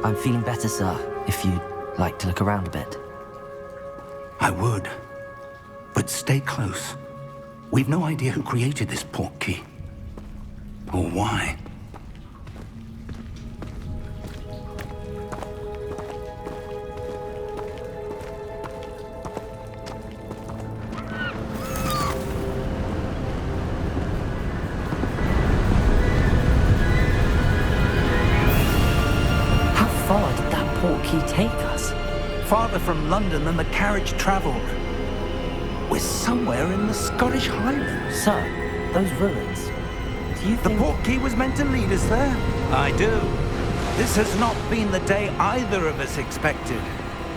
I'm feeling better, sir, if you'd like to look around a bit. I would. But stay close. We've no idea who created this portkey. Or why. Portkey take us? Farther from London than the carriage travelled. We're somewhere in the Scottish Highlands. Sir, those ruins. Do you think... The portkey was meant to lead us there? I do. This has not been the day either of us expected.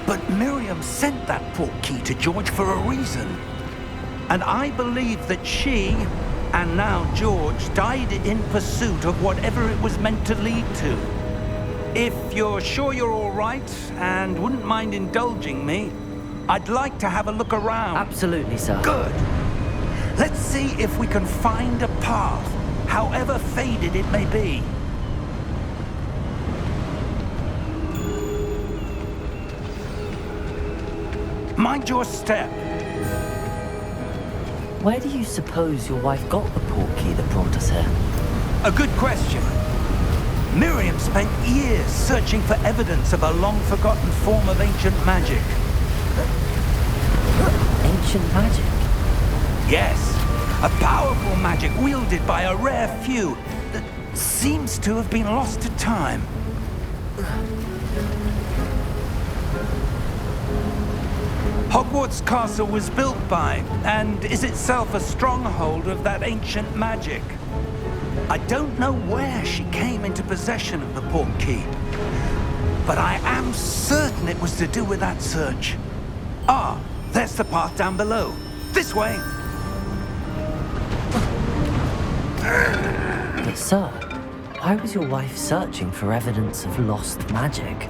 But Miriam sent that portkey to George for a reason. And I believe that she, and now George, died in pursuit of whatever it was meant to lead to. If you're sure you're all right and wouldn't mind indulging me, I'd like to have a look around. Absolutely, sir. Good. Let's see if we can find a path, however faded it may be. Mind your step. Where do you suppose your wife got the portkey that brought us here? A good question. Miriam spent years searching for evidence of a long-forgotten form of ancient magic. Ancient magic? Yes, a powerful magic wielded by a rare few that seems to have been lost to time. Hogwarts Castle was built by, and is itself a stronghold of that ancient magic. I don't know where she came into possession of the portkey, but I am certain it was to do with that search. Ah, there's the path down below. This way! But sir, why was your wife searching for evidence of lost magic?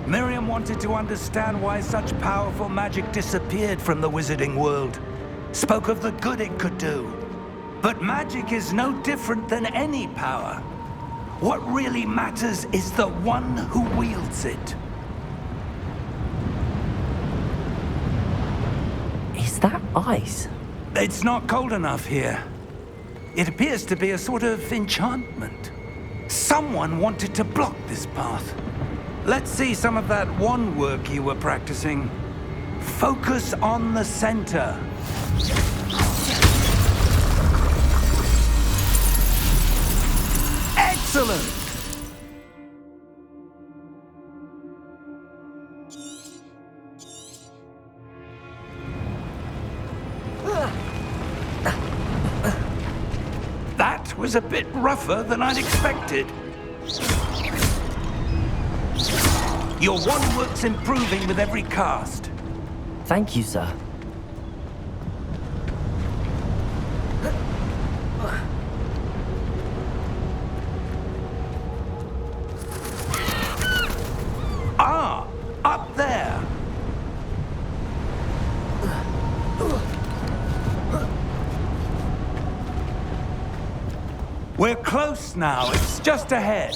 Miriam wanted to understand why such powerful magic disappeared from the wizarding world. Spoke of the good it could do. But magic is no different than any power. What really matters is the one who wields it. Is that ice? It's not cold enough here. It appears to be a sort of enchantment. Someone wanted to block this path. Let's see some of that wand work you were practicing. Focus on the center. Excellent! That was a bit rougher than I'd expected. Your wand work's improving with every cast. Thank you, sir. Ah, up there. We're close now. It's just ahead.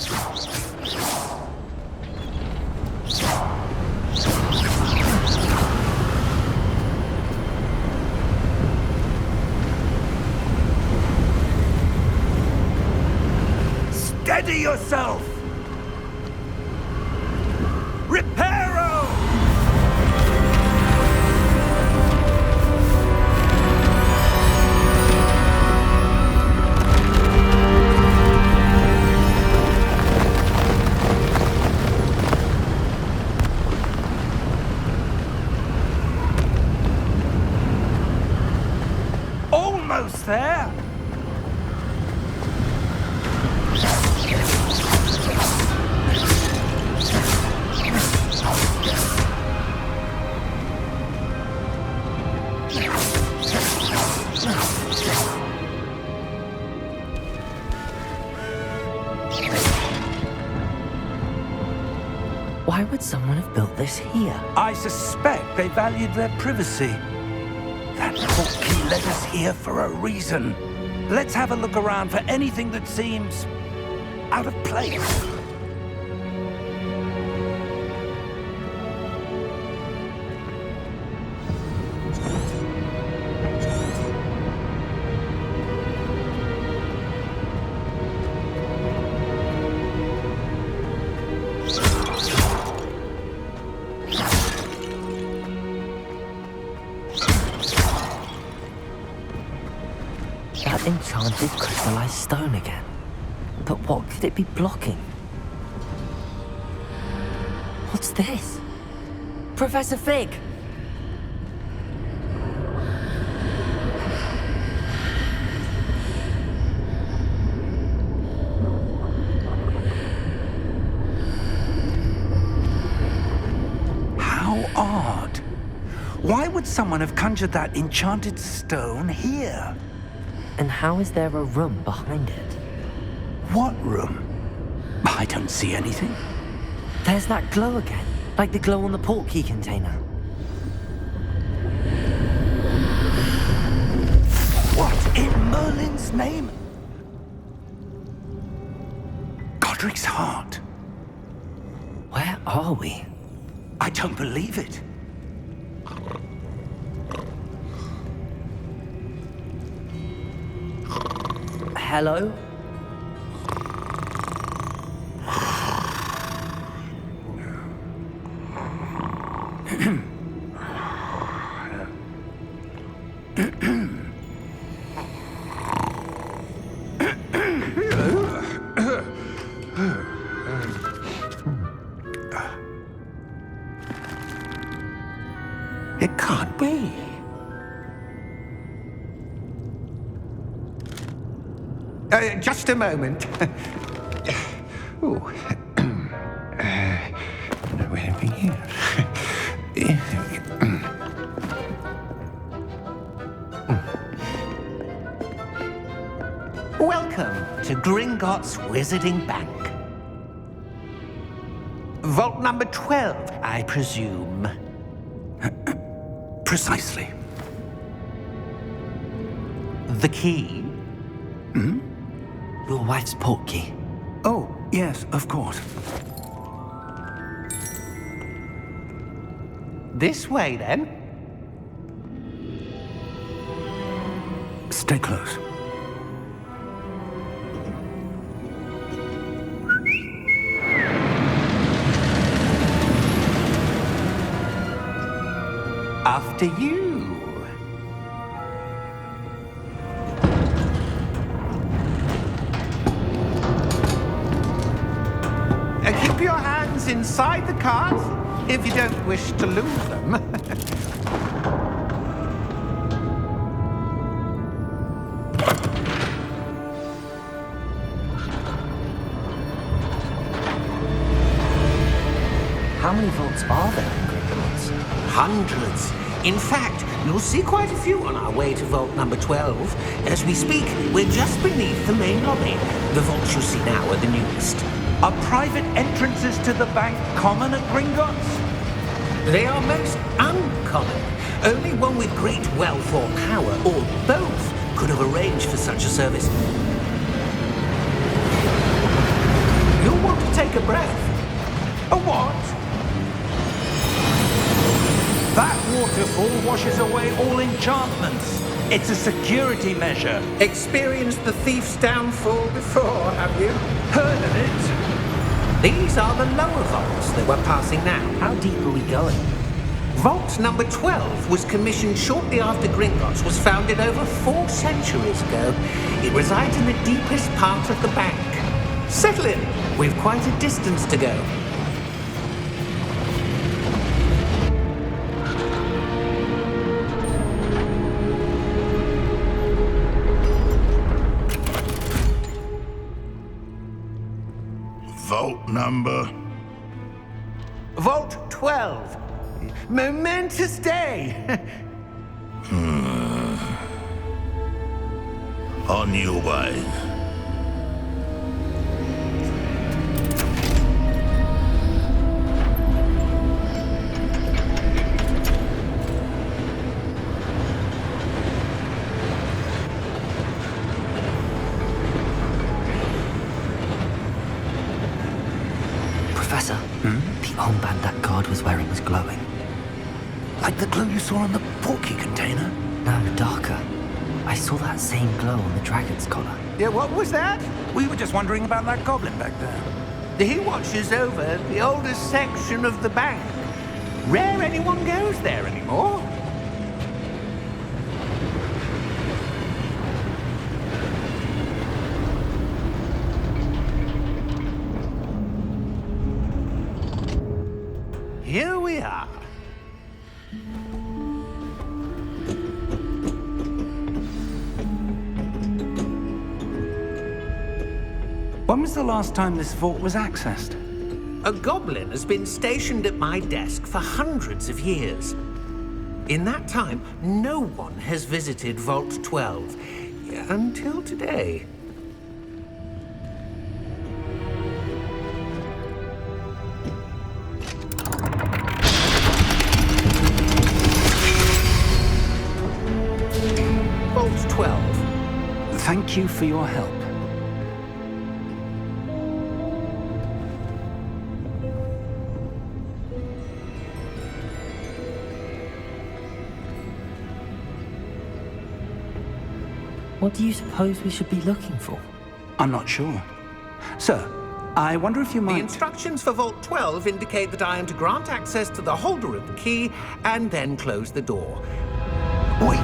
Steady yourself! Reparo! Almost there! Why would someone have built this here? I suspect they valued their privacy. That portkey led us here for a reason. Let's have a look around for anything that seems out of place. That enchanted crystallized stone again. But what could it be blocking? What's this? Professor Fig! How odd. Why would someone have conjured that enchanted stone here? And how is there a room behind it? What room? I don't see anything. There's that glow again, like the glow on the portkey container. What in Merlin's name? Godric's heart. Where are we? I don't believe it. Hello? It can't be. Just a moment. Ooh. Where are we here? Welcome to Gringotts Wizarding Bank. Vault number 12, I presume. Precisely. The key? Your wife's portkey. Oh, yes, of course. This way, then. Stay close. After you. Keep your hands inside the cart if you don't wish to lose them. How many vaults are there in Gringotts? Hundreds. In fact, you'll see quite a few on our way to vault number 12. As we speak, we're just beneath the main lobby. The vaults you see now are the newest. Are private entrances to the bank common at Gringotts? They are most uncommon. Only one with great wealth or power, or both, could have arranged for such a service. You'll want to take a breath. A what? That waterfall washes away all enchantments. It's a security measure. Experienced the thief's downfall before, have you? Heard of it? These are the lower vaults that we're passing now. How deep are we going? Vault number 12 was commissioned shortly after Gringotts was founded over 4 centuries ago. It resides in the deepest part of the bank. Settle in. We've quite a distance to go. Vault number? Vault 12. Momentous day. On your way. Professor, the armband that guard was wearing was glowing. Like the glow you saw on the portkey container? No, darker. I saw that same glow on the dragon's collar. Yeah, what was that? We were just wondering about that goblin back there. He watches over the oldest section of the bank. Rare anyone goes there anymore. here we are. When was the last time this vault was accessed? A goblin has been stationed at my desk for hundreds of years. In that time, no one has visited Vault 12 until today. Vault 12. Thank you for your help. What do you suppose we should be looking for? I'm not sure. Sir, I wonder if you The might... instructions for Vault 12 indicate that I am to grant access to the holder of the key and then close the door. Wait.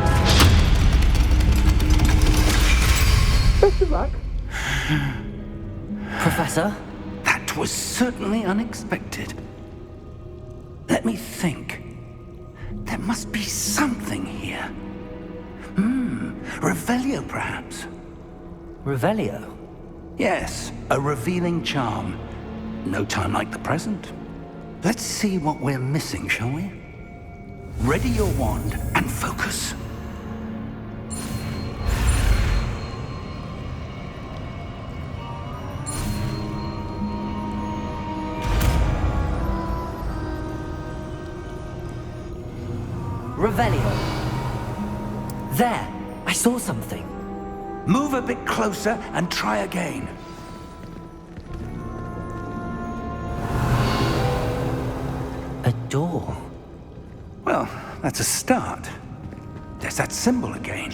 Best of luck. Professor? That was certainly unexpected. Let me think. There must be something here. Revelio, perhaps? Revelio? Yes, a revealing charm. No time like the present. Let's see what we're missing, shall we? Ready your wand and focus. Revelio. There! I saw something. Move a bit closer and try again. A door. Well, that's a start. There's that symbol again.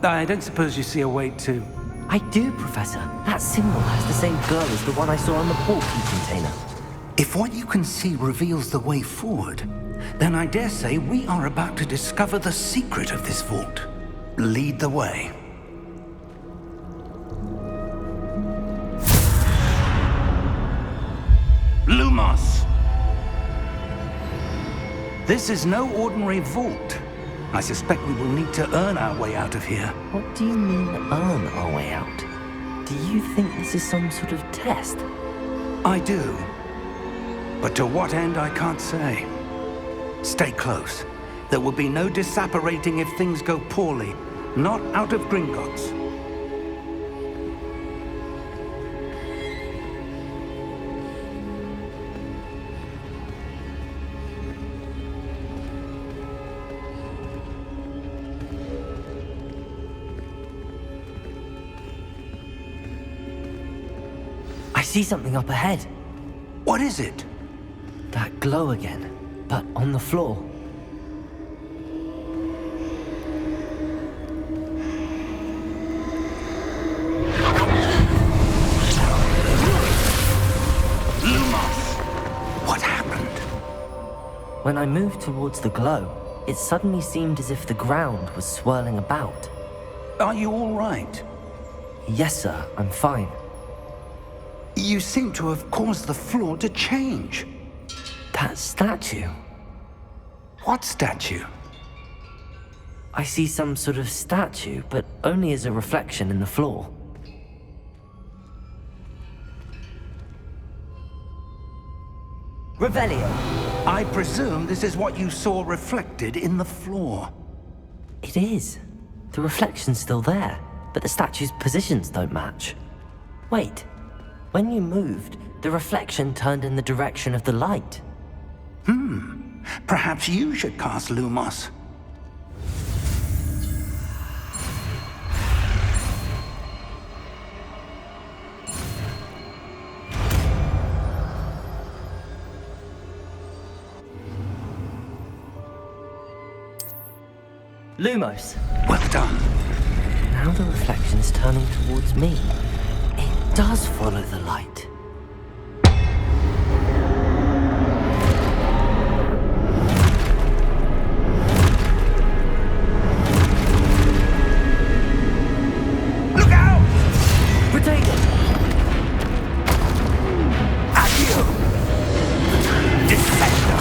I don't suppose you see a way to... I do, Professor. That symbol has the same glow as the one I saw on the portkey container. If what you can see reveals the way forward, then I dare say we are about to discover the secret of this vault. Lead the way. Lumos! This is no ordinary vault. I suspect we will need to earn our way out of here. What do you mean, earn our way out? Do you think this is some sort of test? I do. But to what end, I can't say. Stay close. There will be no disapparating if things go poorly. Not out of Gringotts. I see something up ahead. What is it? That glow again, but on the floor. What happened? When I moved towards the glow, it suddenly seemed as if the ground was swirling about. Are you all right? Yes, sir, I'm fine. You seem to have caused the floor to change. That statue. What statue? I see some sort of statue, but only as a reflection in the floor. Revelio. I presume this is what you saw reflected in the floor. It is. The reflection's still there, but the statue's positions don't match. Wait. When you moved, the reflection turned in the direction of the light. Perhaps you should cast Lumos. Lumos. Well done. Now the reflection's turning towards me. It does follow the light. Look out! Potato! At you! Defender!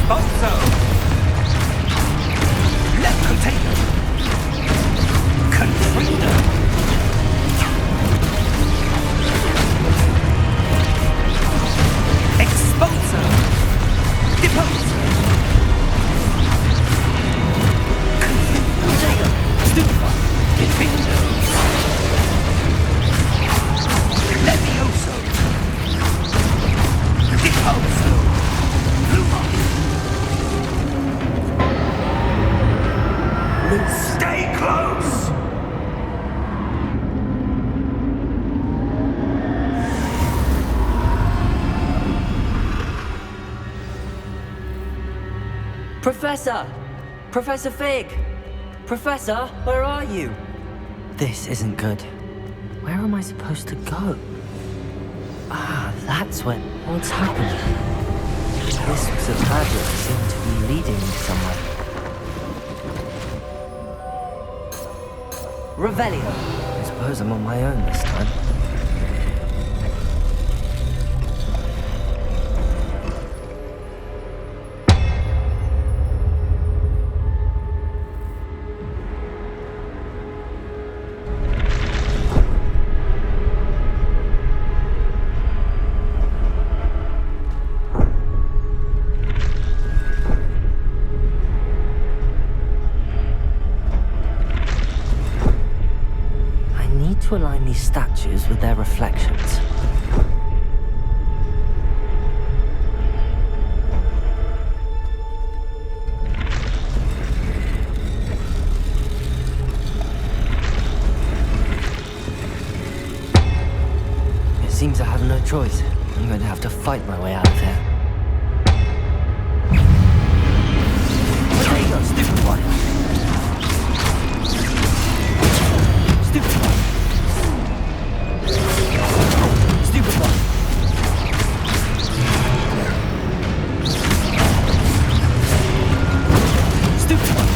Expulso! Levitate! Confringo! Expulso! Deposo! Confringo! Stupa! Defindo! Levioso! Deposo! Lumos! Stay close! Professor! Professor Fig! Professor, where are you? This isn't good. Where am I supposed to go? Ah, that's what's happening. This was a pageant seemed to be leading me somewhere. Revelio! I suppose I'm on my own this time. To align these statues with their reflections. It seems I have no choice. I'm going to have to fight my way out of here. Well, there you go, stupid one. Stupid one. Stupid one. Stupid one.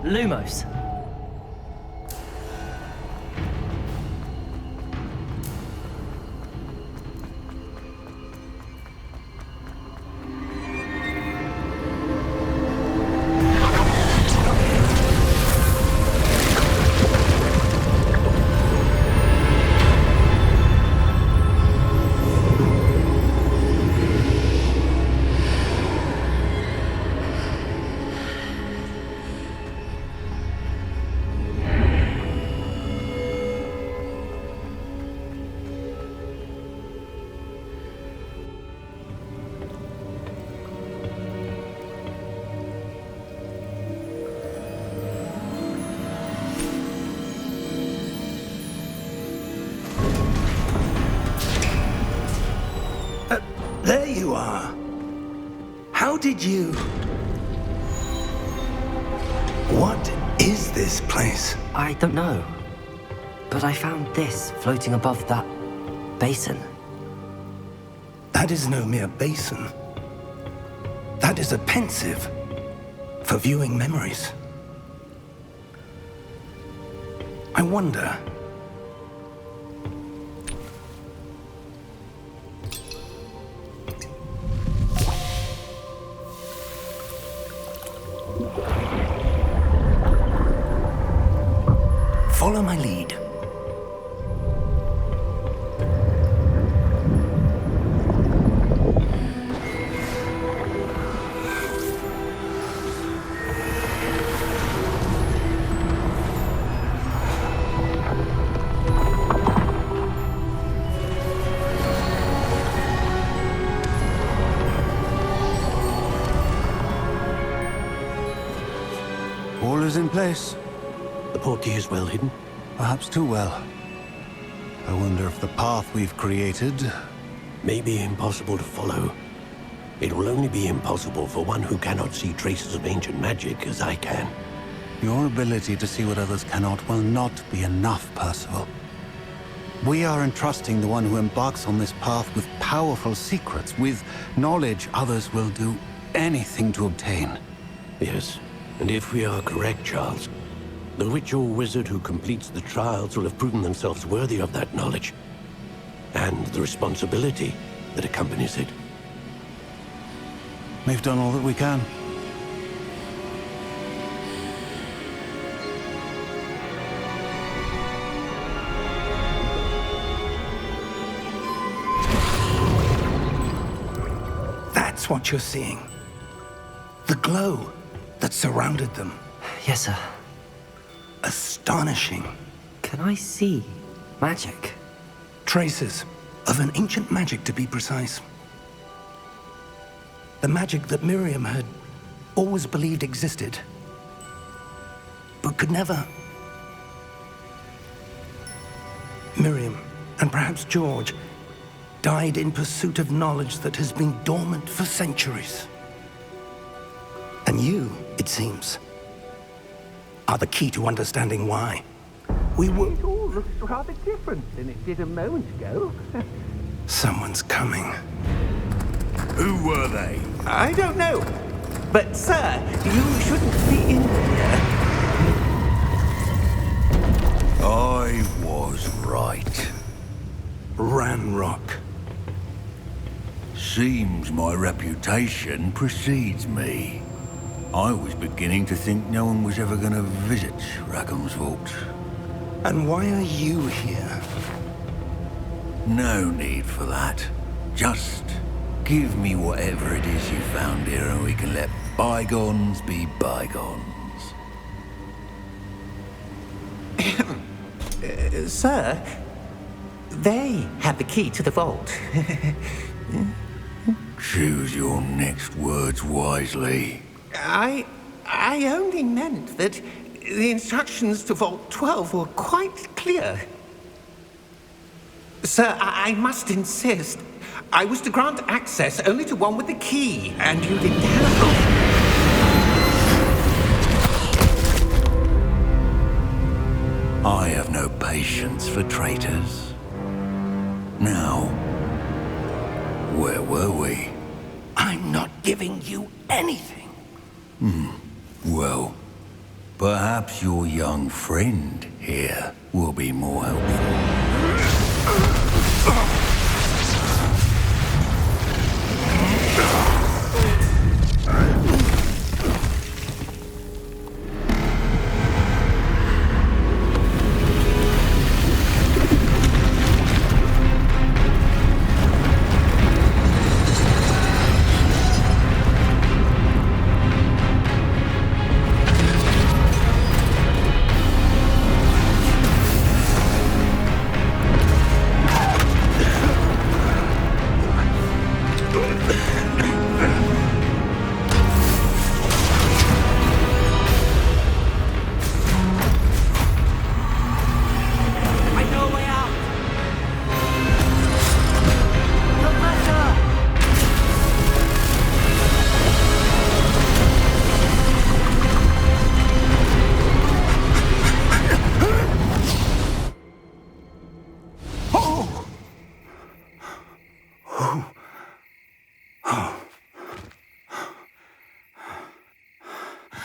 Lumos. There you are. How did you... What is this place? I don't know. But I found this floating above that basin. That is no mere basin. That is a pensive for viewing memories. I wonder... Follow my lead. All is in place. The portkey is well hidden. Perhaps too well. I wonder if the path we've created... May be impossible to follow. It will only be impossible for one who cannot see traces of ancient magic as I can. Your ability to see what others cannot will not be enough, Percival. We are entrusting the one who embarks on this path with powerful secrets, with knowledge others will do anything to obtain. Yes, and if we are correct, Charles, the witch or wizard who completes the trials will have proven themselves worthy of that knowledge, and the responsibility that accompanies it. We've done all that we can. That's what you're seeing. The glow that surrounded them. Yes, sir. Astonishing. Can I see magic? Traces of an ancient magic, to be precise. The magic that Miriam had always believed existed, but could never. Miriam, and perhaps George, died in pursuit of knowledge that has been dormant for centuries. And you, it seems, are the key to understanding why. We were... It all looks rather different than it did a moment ago. Someone's coming. Who were they? I don't know. But, sir, you shouldn't be in here. I was right. Ranrock. Seems my reputation precedes me. I was beginning to think no one was ever going to visit Rackham's vault. And why are you here? No need for that. Just give me whatever it is you found here and we can let bygones be bygones. Sir, they have the key to the vault. Choose your next words wisely. I only meant that the instructions to Vault 12 were quite clear. Sir, I must insist. I was to grant access only to one with the key, and you didn't have... I have no patience for traitors. Now, where were we? I'm not giving you anything. Well, perhaps your young friend here will be more helpful.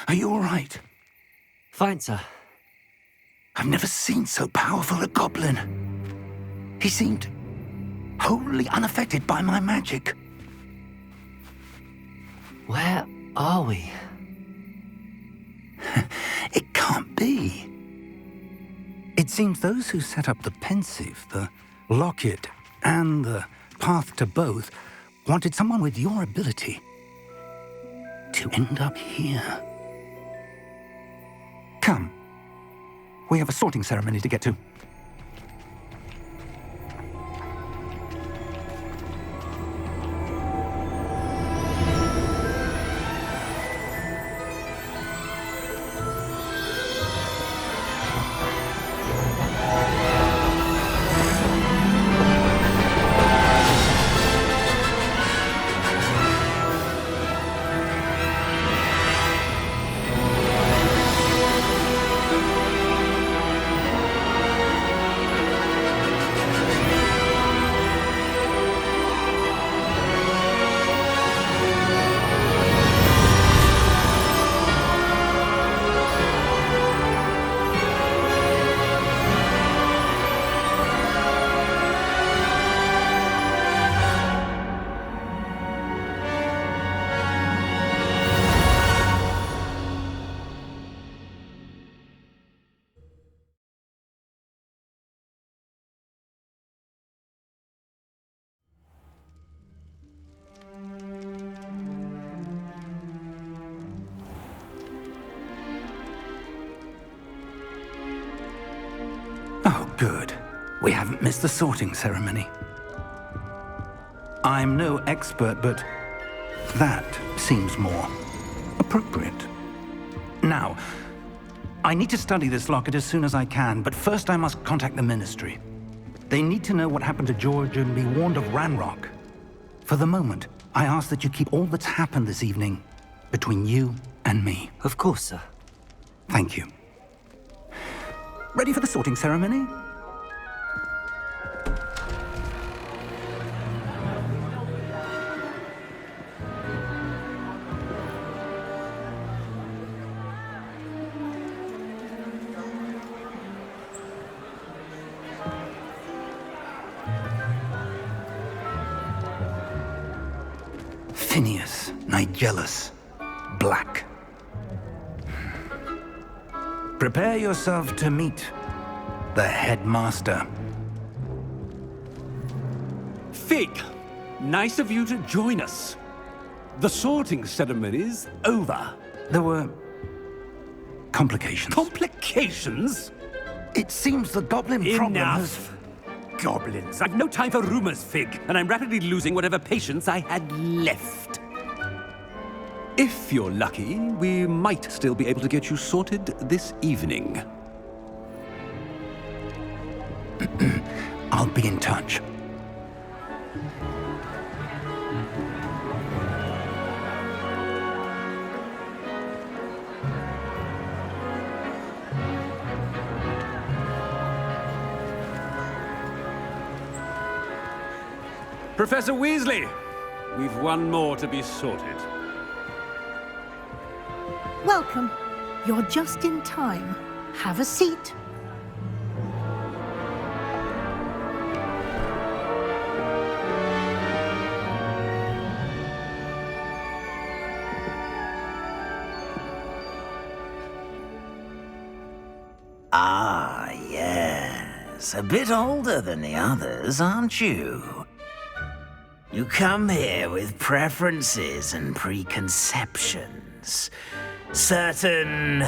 Are you all right? Fine, sir. I've never seen so powerful a goblin. He seemed wholly unaffected by my magic. Where are we? It can't be. It seems those who set up the pensive, the locket, and the path to both wanted someone with your ability to end up here. Come. We have a sorting ceremony to get to. Oh, good. We haven't missed the sorting ceremony. I'm no expert, but that seems more appropriate. Now, I need to study this locket as soon as I can, but first I must contact the Ministry. They need to know what happened to George and be warned of Ranrock. For the moment, I ask that you keep all that's happened this evening between you and me. Of course, sir. Thank you. Ready for the sorting ceremony? Phineas, Nigellus, Black. Prepare yourself to meet the headmaster. Fig, nice of you to join us. The sorting ceremony's over. There were complications. Complications? It seems the goblin problem has... Enough! Goblins. I've no time for rumors, Fig, and I'm rapidly losing whatever patience I had left. If you're lucky, we might still be able to get you sorted this evening. I'll be in touch. Professor Weasley, we've one more to be sorted. Welcome. You're just in time. Have a seat. Ah, yes. A bit older than the others, aren't you? You come here with preferences and preconceptions. Certain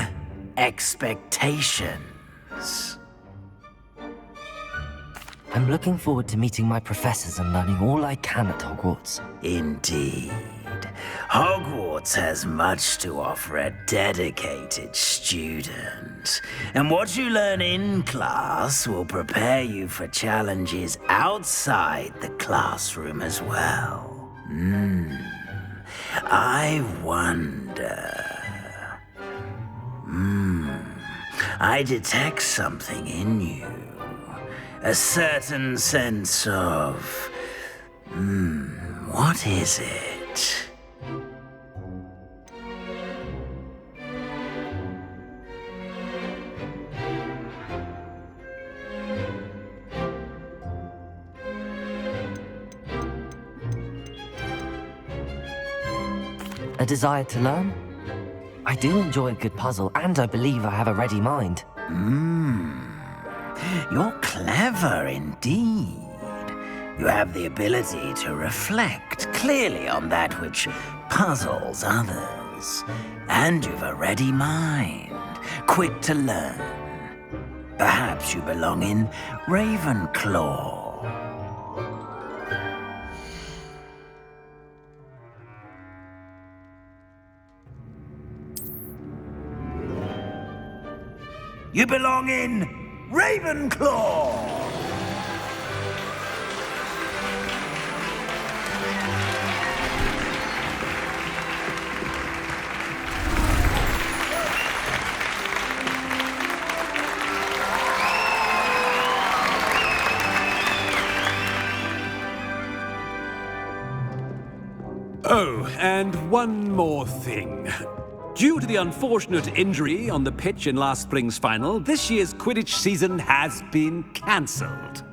expectations. I'm looking forward to meeting my professors and learning all I can at Hogwarts. Indeed. Hogwarts has much to offer a dedicated student. And what you learn in class will prepare you for challenges outside the classroom as well. I wonder... I detect something in you. A certain sense of... what is it? A desire to learn? I do enjoy a good puzzle, and I believe I have a ready mind. You're clever indeed. You have the ability to reflect clearly on that which puzzles others. And you've a ready mind, quick to learn. Perhaps you belong in Ravenclaw. You belong in Ravenclaw! Oh, and one more thing. Due to the unfortunate injury on the pitch in last spring's final, this year's Quidditch season has been cancelled.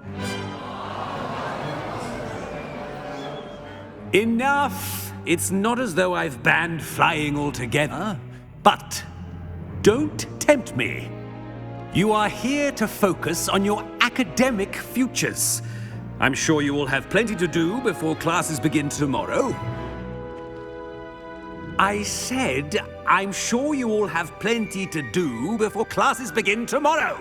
Enough! It's not as though I've banned flying altogether, but don't tempt me. You are here to focus on your academic futures. I'm sure you will have plenty to do before classes begin tomorrow. I said, I'm sure you all have plenty to do before classes begin tomorrow.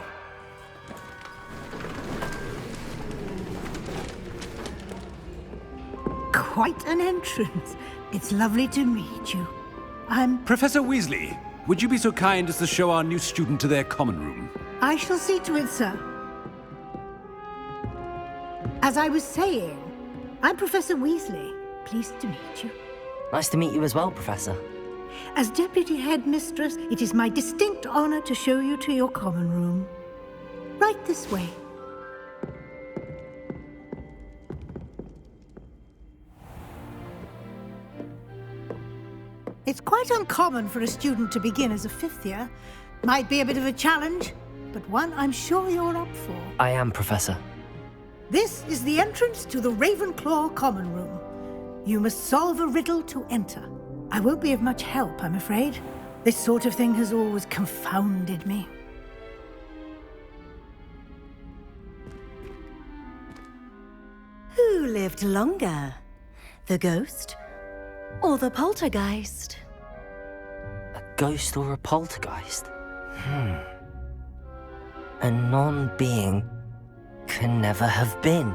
Quite an entrance. It's lovely to meet you. Professor Weasley, would you be so kind as to show our new student to their common room? I shall see to it, sir. As I was saying, I'm Professor Weasley. Pleased to meet you. Nice to meet you as well, Professor. As Deputy Headmistress, it is my distinct honor to show you to your common room. Right this way. It's quite uncommon for a student to begin as a fifth year. Might be a bit of a challenge, but one I'm sure you're up for. I am, Professor. This is the entrance to the Ravenclaw common room. You must solve a riddle to enter. I won't be of much help, I'm afraid. This sort of thing has always confounded me. Who lived longer? The ghost or the poltergeist? A ghost or a poltergeist? A non-being can never have been.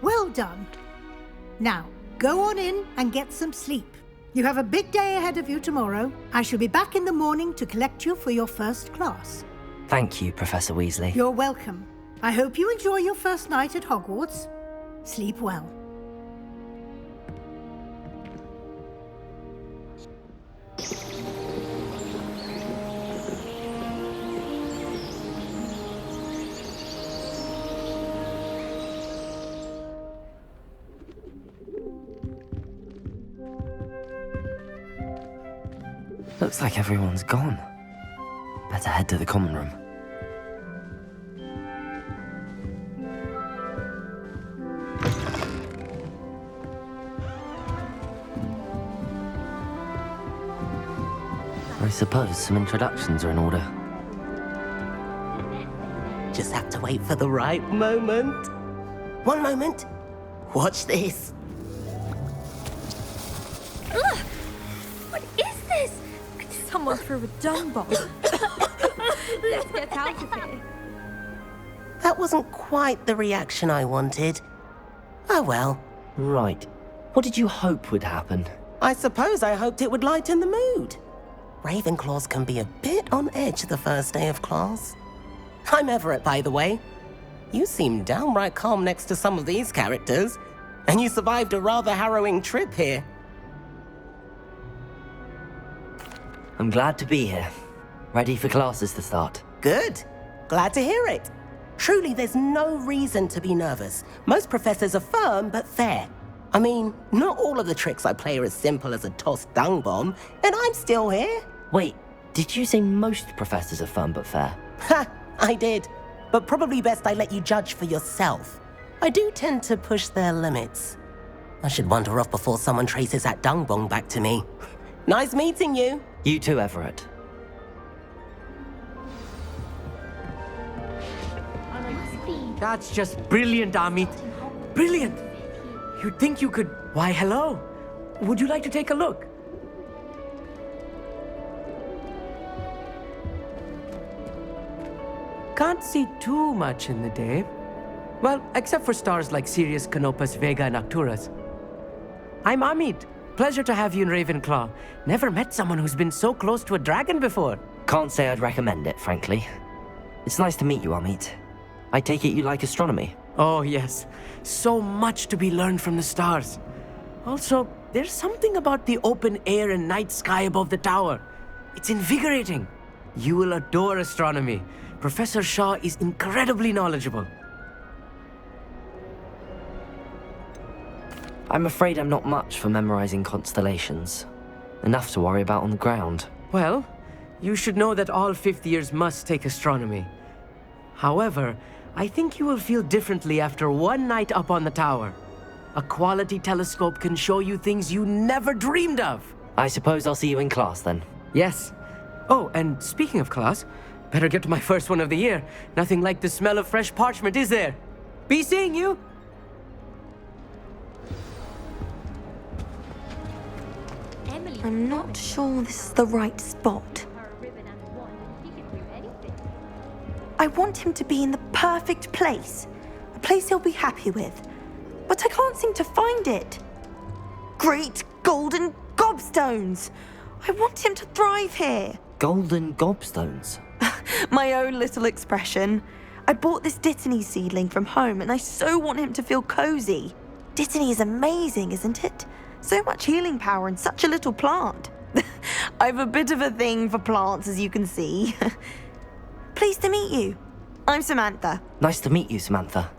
Well done. Now, go on in and get some sleep. You have a big day ahead of you tomorrow. I shall be back in the morning to collect you for your first class. Thank you, Professor Weasley. You're welcome. I hope you enjoy your first night at Hogwarts. Sleep well. Looks like everyone's gone. Better head to the common room. I suppose some introductions are in order. Just have to wait for the right moment. One moment. Watch this. Ugh! What is this? Someone threw a dung bomb. Let's get out of here. That wasn't quite the reaction I wanted. Oh well. Right. What did you hope would happen? I suppose I hoped it would lighten the mood. Ravenclaws can be a bit on edge the first day of class. I'm Everett, by the way. You seem downright calm next to some of these characters, and you survived a rather harrowing trip here. I'm glad to be here. Ready for classes to start. Good. Glad to hear it. Truly, there's no reason to be nervous. Most professors are firm but fair. I mean, not all of the tricks I play are as simple as a tossed dung bomb, and I'm still here. Wait, did you say most professors are fun but fair? Ha! I did. But probably best I let you judge for yourself. I do tend to push their limits. I should wander off before someone traces that dung bomb back to me. Nice meeting you. You too, Everett. That's just brilliant, Amit. Brilliant! You'd think you could... Why, hello. Would you like to take a look? Can't see too much in the day. Well, except for stars like Sirius, Canopus, Vega, and Arcturus. I'm Amit. Pleasure to have you in Ravenclaw. Never met someone who's been so close to a dragon before. Can't say I'd recommend it, frankly. It's nice to meet you, Amit. I take it you like astronomy? Oh, yes. So much to be learned from the stars. Also, there's something about the open air and night sky above the tower. It's invigorating. You will adore astronomy. Professor Shaw is incredibly knowledgeable. I'm afraid I'm not much for memorizing constellations. Enough to worry about on the ground. Well, you should know that all fifth years must take astronomy. However, I think you will feel differently after one night up on the tower. A quality telescope can show you things you never dreamed of. I suppose I'll see you in class then. Yes. Oh, and speaking of class, better get to my first one of the year. Nothing like the smell of fresh parchment, is there? Be seeing you! I'm not sure this is the right spot. I want him to be in the perfect place. A place he'll be happy with. But I can't seem to find it. Great golden gobstones! I want him to thrive here. Golden gobstones? My own little expression. I bought this Dittany seedling from home and I so want him to feel cozy. Dittany is amazing, isn't it? So much healing power in such a little plant. I've a bit of a thing for plants, as you can see. Pleased to meet you. I'm Samantha. Nice to meet you, Samantha.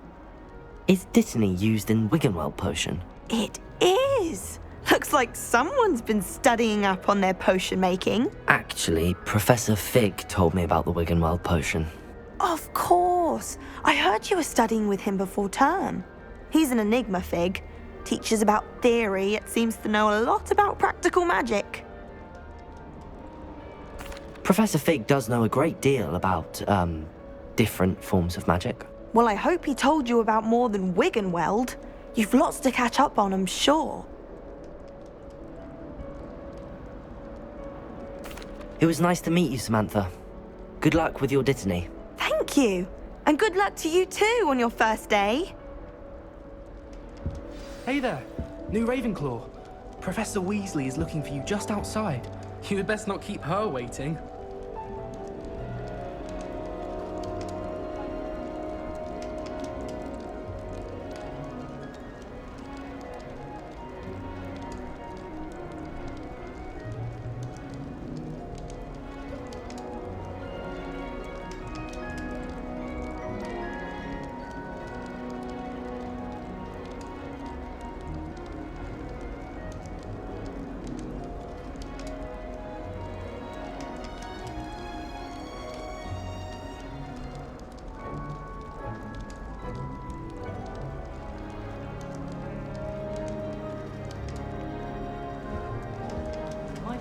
Is Dittany used in Wiggenweld potion? It is. Looks like someone's been studying up on their potion making. Actually, Professor Fig told me about the Wiggenweld potion. Of course. I heard you were studying with him before term. He's an enigma, Fig. Teaches about theory, it seems to know a lot about practical magic. Professor Fig does know a great deal about, different forms of magic. Well, I hope he told you about more than Wiggenweld. You've lots to catch up on, I'm sure. It was nice to meet you, Samantha. Good luck with your Dittany. Thank you. And good luck to you too on your first day. Hey there, new Ravenclaw. Professor Weasley is looking for you just outside. You had best not keep her waiting.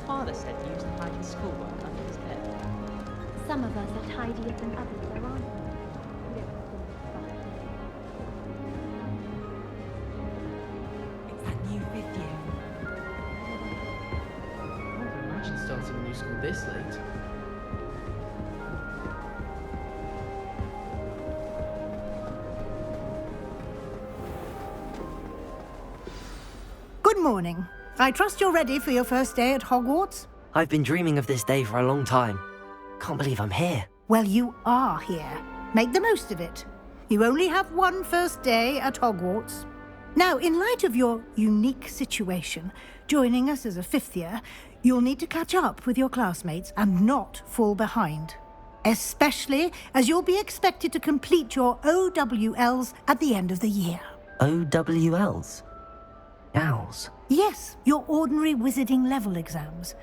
Father said he used to hide his schoolwork under his bed. Some of us are tidier than others, though, aren't we? It's that new fifth year. I can't imagine starting a new school this late. Good morning. I trust you're ready for your first day at Hogwarts? I've been dreaming of this day for a long time. Can't believe I'm here. Well, you are here. Make the most of it. You only have one first day at Hogwarts. Now, in light of your unique situation, joining us as a fifth year, you'll need to catch up with your classmates and not fall behind. Especially as you'll be expected to complete your OWLs at the end of the year. OWLs? Owls? Yes, your ordinary wizarding level exams.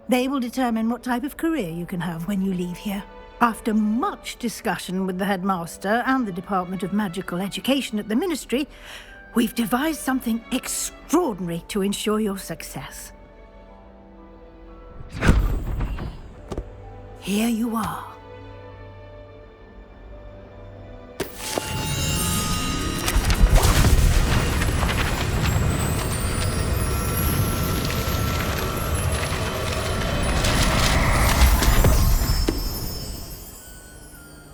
They will determine what type of career you can have when you leave here. After much discussion with the headmaster and the Department of Magical Education at the Ministry, we've devised something extraordinary to ensure your success. Here you are.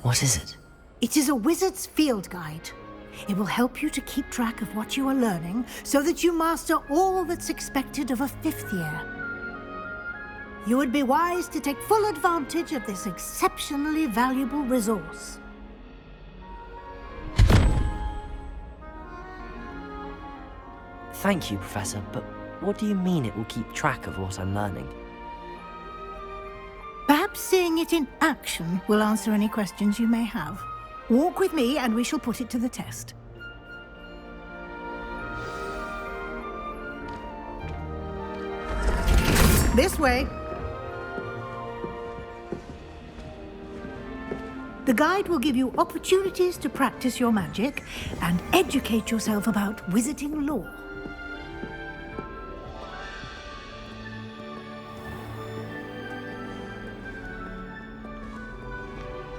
What is it? It is a wizard's field guide. It will help you to keep track of what you are learning so that you master all that's expected of a 5th year. You would be wise to take full advantage of this exceptionally valuable resource. Thank you, Professor, but what do you mean it will keep track of what I'm learning? Perhaps seeing it in action will answer any questions you may have. Walk with me and we shall put it to the test. This way. The guide will give you opportunities to practice your magic and educate yourself about wizarding lore.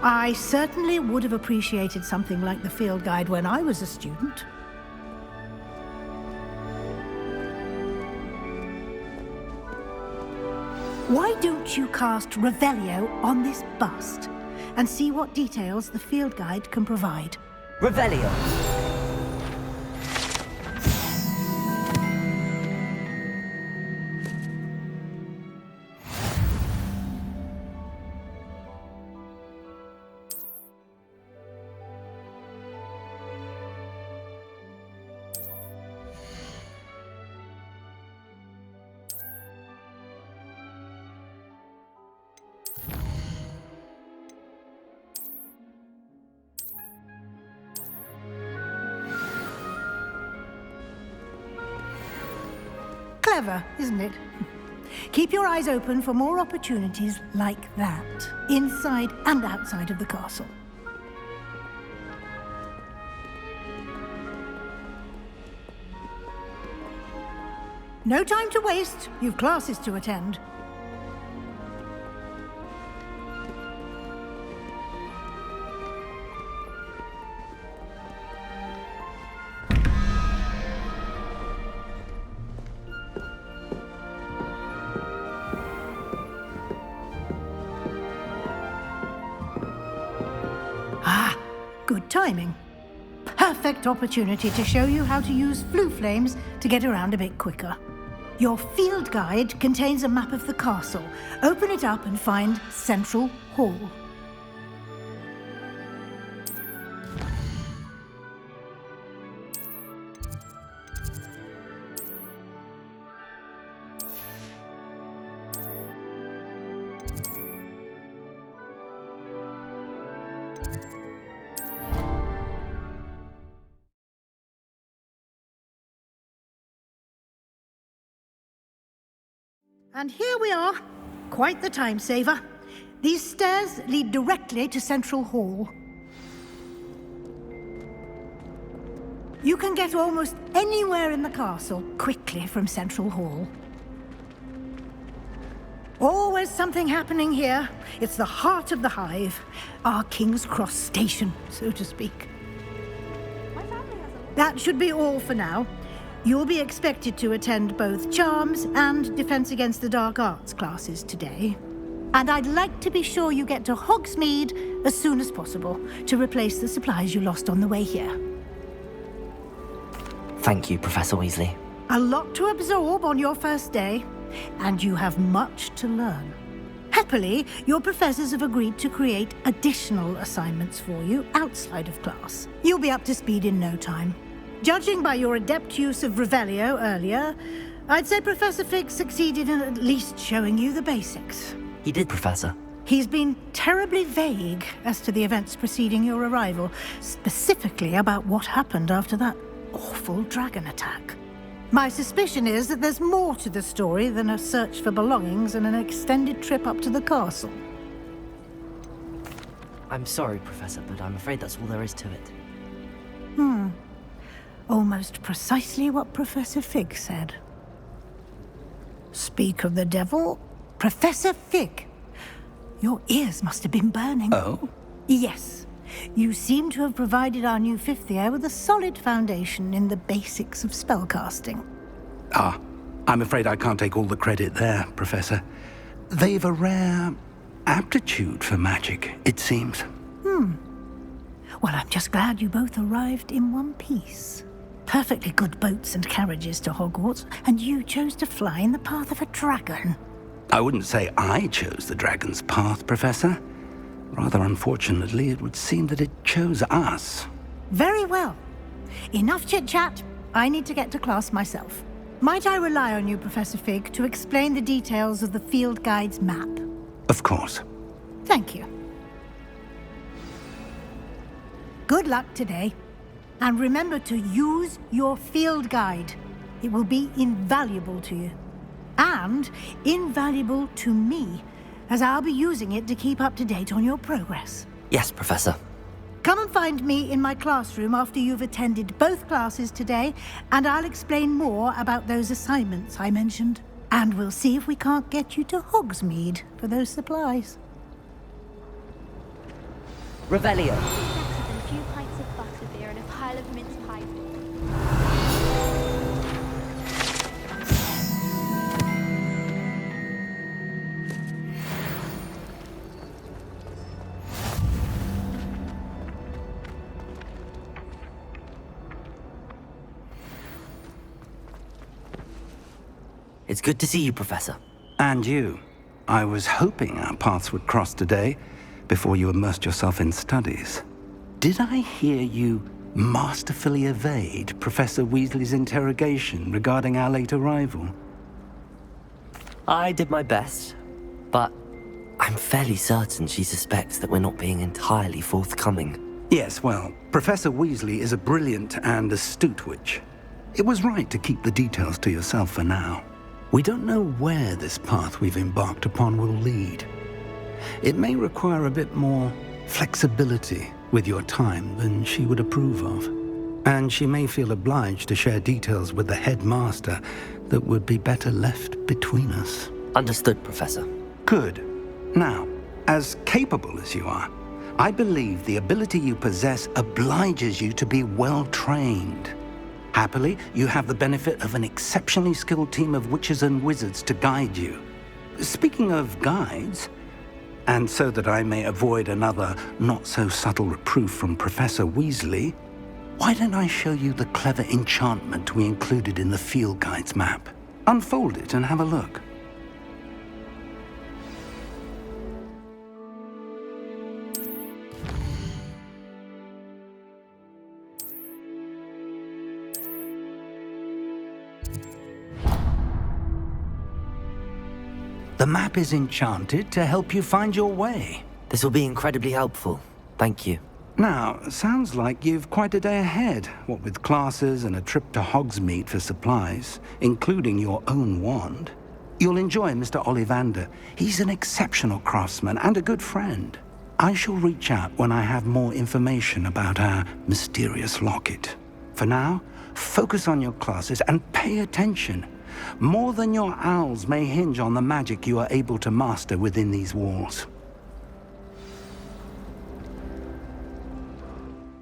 I certainly would have appreciated something like the field guide when I was a student. Why don't you cast Revelio on this bust and see what details the field guide can provide? Revelio! Clever, isn't it? Keep your eyes open for more opportunities like that, inside and outside of the castle. No time to waste. You've classes to attend. Good timing. Perfect opportunity to show you how to use flue flames to get around a bit quicker. Your field guide contains a map of the castle. Open it up and find Central Hall. And here we are. Quite the time saver. These stairs lead directly to Central Hall. You can get almost anywhere in the castle quickly from Central Hall. Always something happening here. It's the heart of the hive. Our King's Cross station, so to speak. That should be all for now. You'll be expected to attend both Charms and Defense Against the Dark Arts classes today. And I'd like to be sure you get to Hogsmeade as soon as possible to replace the supplies you lost on the way here. Thank you, Professor Weasley. A lot to absorb on your first day, and you have much to learn. Happily, your professors have agreed to create additional assignments for you outside of class. You'll be up to speed in no time. Judging by your adept use of Revelio earlier, I'd say Professor Fig succeeded in at least showing you the basics. He did, Professor. He's been terribly vague as to the events preceding your arrival, specifically about what happened after that awful dragon attack. My suspicion is that there's more to the story than a search for belongings and an extended trip up to the castle. I'm sorry, Professor, but I'm afraid that's all there is to it. Almost precisely what Professor Fig said. Speak of the devil, Professor Fig, your ears must have been burning. Oh? Yes. You seem to have provided our new fifth year with a solid foundation in the basics of spellcasting. Ah, I'm afraid I can't take all the credit there, Professor. They've a rare aptitude for magic, it seems. Well, I'm just glad you both arrived in one piece. Perfectly good boats and carriages to Hogwarts, and you chose to fly in the path of a dragon. I wouldn't say I chose the dragon's path, Professor. Rather unfortunately, it would seem that it chose us. Very well. Enough chit-chat. I need to get to class myself. Might I rely on you, Professor Fig, to explain the details of the field guide's map? Of course. Thank you. Good luck today. And remember to use your field guide. It will be invaluable to you. And invaluable to me, as I'll be using it to keep up to date on your progress. Yes, Professor. Come and find me in my classroom after you've attended both classes today, and I'll explain more about those assignments I mentioned. And we'll see if we can't get you to Hogsmeade for those supplies. Revelio. A few pints of butterbeer and a pile of mince pie. It's good to see you, Professor. And you. I was hoping our paths would cross today, before you immersed yourself in studies. Did I hear you masterfully evade Professor Weasley's interrogation regarding our late arrival? I did my best, but I'm fairly certain she suspects that we're not being entirely forthcoming. Yes, well, Professor Weasley is a brilliant and astute witch. It was right to keep the details to yourself for now. We don't know where this path we've embarked upon will lead. It may require a bit more flexibility with your time than she would approve of. And she may feel obliged to share details with the headmaster that would be better left between us. Understood, Professor. Good. Now, as capable as you are, I believe the ability you possess obliges you to be well trained. Happily, you have the benefit of an exceptionally skilled team of witches and wizards to guide you. Speaking of guides, and so that I may avoid another not-so-subtle reproof from Professor Weasley, why don't I show you the clever enchantment we included in the field guide's map? Unfold it and have a look. The map is enchanted to help you find your way. This will be incredibly helpful. Thank you. Now, sounds like you've quite a day ahead, what with classes and a trip to Hogsmeade for supplies, including your own wand. You'll enjoy Mr. Ollivander. He's an exceptional craftsman and a good friend. I shall reach out when I have more information about our mysterious locket. For now, focus on your classes and pay attention. More than your owls may hinge on the magic you are able to master within these walls.